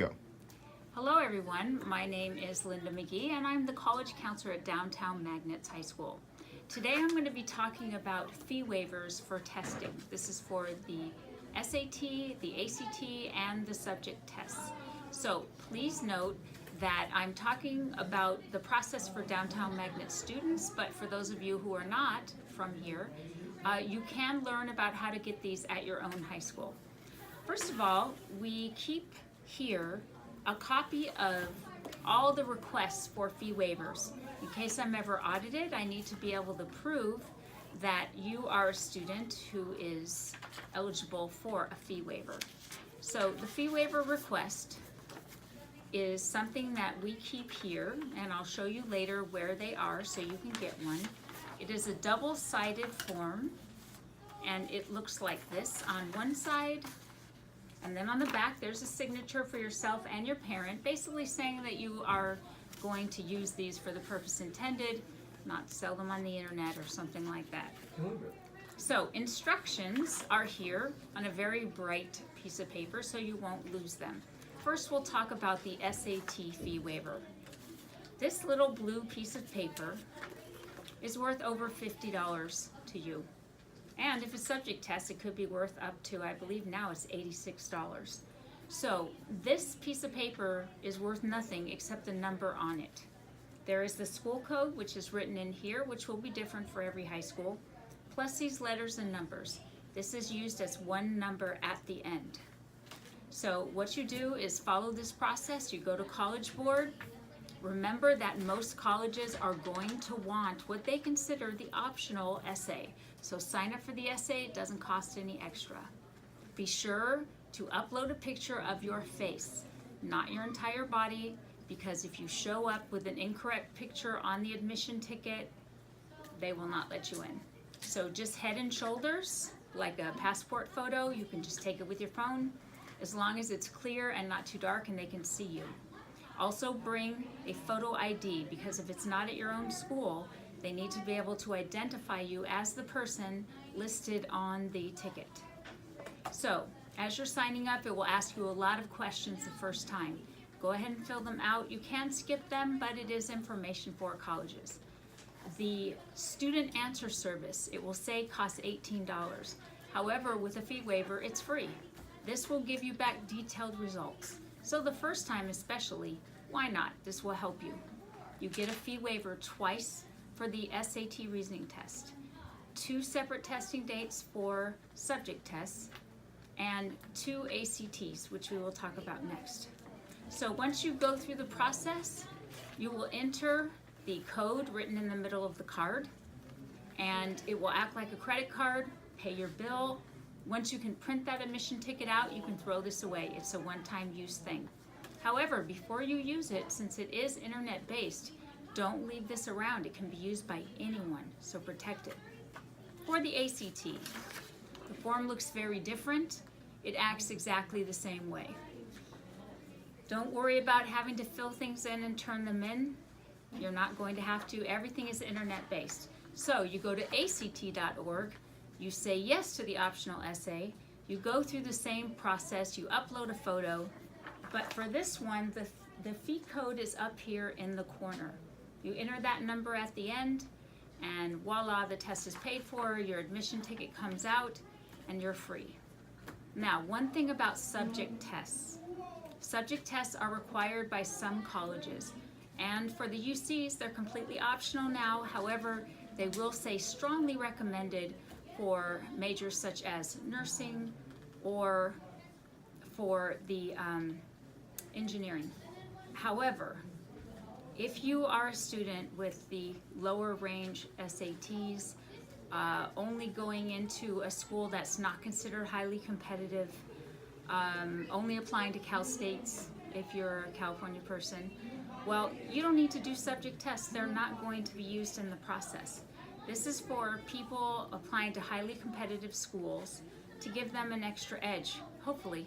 go. Hello everyone, my name is Linda McGee and I'm the college counselor at Downtown Magnets High School. Today I'm going to be talking about fee waivers for testing. This is for the SAT, the ACT, and the subject tests. So please note that I'm talking about the process for Downtown Magnet students, but for those of you who are not from here, you can learn about how to get these at your own high school. First of all, we keep here a copy of all the requests for fee waivers. In case I'm ever audited, I need to be able to prove that you are a student who is eligible for a fee waiver. So the fee waiver request is something that we keep here, and I'll show you later where they are so you can get one. It is a double-sided form, and it looks like this. On one side, and then on the back, there's a signature for yourself and your parent, basically saying that you are going to use these for the purpose intended, not sell them on the internet or something like that. So instructions are here on a very bright piece of paper so you won't lose them. First, we'll talk about the SAT fee waiver. This little blue piece of paper is worth over $50 to you. And if it's subject test, it could be worth up to, I believe now it's $86. So this piece of paper is worth nothing except the number on it. There is the school code, which is written in here, which will be different for every high school, plus these letters and numbers. This is used as one number at the end. So what you do is follow this process. You go to College Board. Remember that most colleges are going to want what they consider the optional essay. So sign up for the essay, it doesn't cost any extra. Be sure to upload a picture of your face, not your entire body, because if you show up with an incorrect picture on the admission ticket, they will not let you in. So just head and shoulders, like a passport photo, you can just take it with your phone, as long as it's clear and not too dark and they can see you. Also bring a photo ID, because if it's not at your own school, they need to be able to identify you as the person listed on the ticket. So, as you're signing up, it will ask you a lot of questions the first time. Go ahead and fill them out. You can skip them, but it is information for colleges. The student answer service, it will say costs $18. However, with a fee waiver, it's free. This will give you back detailed results. So the first time especially, why not? This will help you. You get a fee waiver twice for the SAT reasoning test, 2 separate testing dates for subject tests, and 2 ACTs, which we will talk about next. So once you go through the process, you will enter the code written in the middle of the card, and it will act like a credit card, pay your bill. Once you can print that admission ticket out, you can throw this away. It's a one-time use thing. However, before you use it, since it is internet-based, don't leave this around. It can be used by anyone, so protect it. For the ACT, the form looks very different. It acts exactly the same way. Don't worry about having to fill things in and turn them in. You're not going to have to. Everything is internet-based. So you go to act.org, you say yes to the optional essay, you go through the same process, you upload a photo, but for this one, the fee code is up here in the corner. You enter that number at the end, and voila, the test is paid for, your admission ticket comes out, and you're free. Now, one thing about subject tests. Subject tests are required by some colleges, and for the UCs, they're completely optional now. However, they will say strongly recommended for majors such as nursing or for the engineering. However, if you are a student with the lower range SATs, only going into a school that's not considered highly competitive, only applying to Cal States if you're a California person, well, you don't need to do subject tests. They're not going to be used in the process. This is for people applying to highly competitive schools to give them an extra edge, hopefully.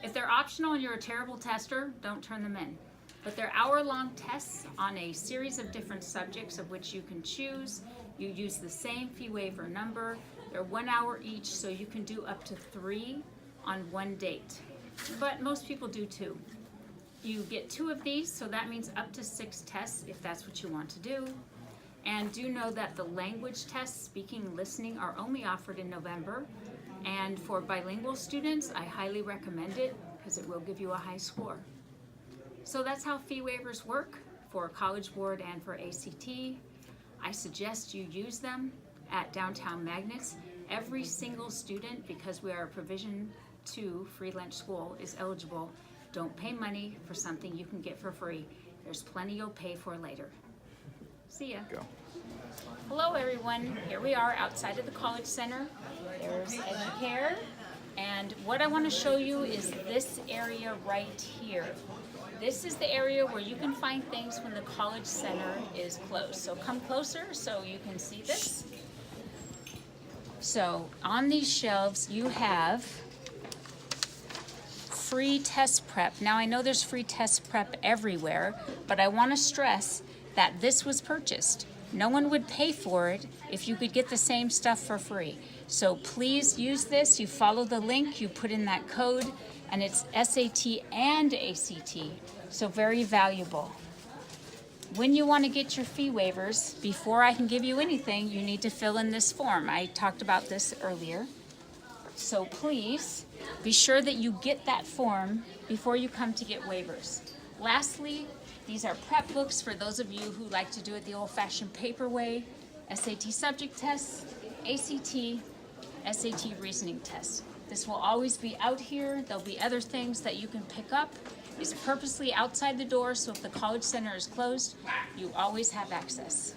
If they're optional and you're a terrible tester, don't turn them in. But they're hour-long tests on a series of different subjects of which you can choose. You use the same fee waiver number. They're 1 hour each, so you can do up to 3 on one date. But most people do 2. You get 2 of these, so that means up to 6 tests if that's what you want to do. And do know that the language tests, speaking, listening, are only offered in November. And for bilingual students, I highly recommend it because it will give you a high score. So that's how fee waivers work for College Board and for ACT. I suggest you use them at Downtown Magnets. Every single student, because we are a Provision 2 free lunch school, is eligible. Don't pay money for something you can get for free. There's plenty you'll pay for later. See ya. Go. Hello everyone, here we are outside of the College Center. There's Educare, and what I want to show you is this area right here. This is the area where you can find things when the College Center is closed. So come closer so you can see this. So on these shelves you have free test prep. Now I know there's free test prep everywhere, but I want to stress that this was purchased. No one would pay for it if you could get the same stuff for free. So please use this. You follow the link, you put in that code, and it's SAT and ACT, so very valuable. When you want to get your fee waivers, before I can give you anything, you need to fill in this form. I talked about this earlier. So please be sure that you get that form before you come to get waivers. Lastly, these are prep books for those of you who like to do it the old-fashioned paper way. SAT subject tests, ACT, SAT reasoning tests. This will always be out here. There'll be other things that you can pick up. It's purposely outside the door, so if the College Center is closed, you always have access.